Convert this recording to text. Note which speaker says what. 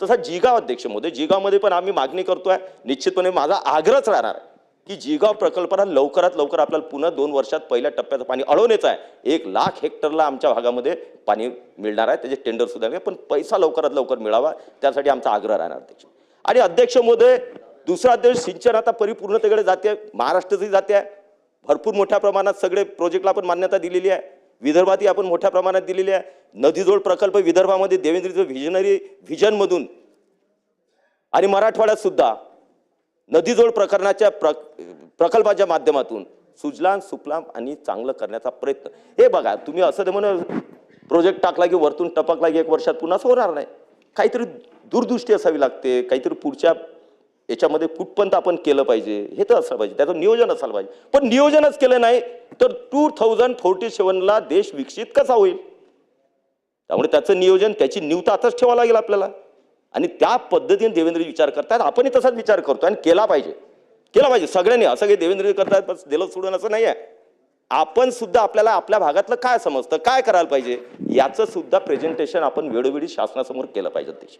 Speaker 1: तसा जिगाव अध्यक्ष महोदय, जिगावमध्ये पण आम्ही मागणी करतोय, निश्चितपणे माझा आग्रहच राहणार आहे की जिगाव प्रकल्पाला लवकरात लवकर आपल्याला पुन्हा 2 वर्षात पहिल्या टप्प्याचं पाणी अडवण्याचं आहे। 1,00,000 हेक्टरला आमच्या भागामध्ये पाणी मिळणार आहे, त्याचे टेंडर सुद्धा नाही, पण पैसा लवकरात लवकर मिळावा त्यासाठी आमचा आग्रह राहणार अध्यक्ष। आणि अध्यक्ष महोदय, दुसरा देश सिंचन आता परिपूर्णतेकडे जाते, महाराष्ट्रातही जाते आहे, भरपूर मोठ्या प्रमाणात सगळे प्रोजेक्टला आपण मान्यता दिलेली आहे, विदर्भातही आपण मोठ्या प्रमाणात दिलेली आहे। नदीजोड प्रकल्प विदर्भामध्ये देवेंद्रचं व्हिजनरी व्हिजनमधून आणि मराठवाड्यात सुद्धा नदीजोड प्रकल्पाच्या माध्यमातून सुजलाम सुफलाम आणि चांगलं करण्याचा प्रयत्न। हे बघा, तुम्ही असं म्हणून प्रोजेक्ट टाकला की वरतून टपकला की 1 वर्षात पुन्हा होणार नाही, काहीतरी दूरदृष्टी असावी लागते, काहीतरी पुढच्या याच्यामध्ये कुठपर्यंत आपण केलं पाहिजे हे तर असलं पाहिजे, त्याचं नियोजन असायला पाहिजे। पण नियोजनच केलं नाही तर 2047ला देश विकसित कसा होईल? त्यामुळे त्याचं नियोजन, त्याची न्यूनता आताच ठेवावं लागेल आपल्याला, आणि त्या पद्धतीने देवेंद्रजी विचार करतात, आपणही तसाच विचार करतो आणि केला पाहिजे सगळ्यांनी। असं काही देवेंद्रजी करतात बस दिलं सोडून असं नाही आहे, आपण सुद्धा आपल्याला आपल्या भागातलं काय समजतं, काय करायला पाहिजे याचं सुद्धा प्रेझेंटेशन आपण वेळोवेळी शासनासमोर केलं पाहिजे अध्यक्ष।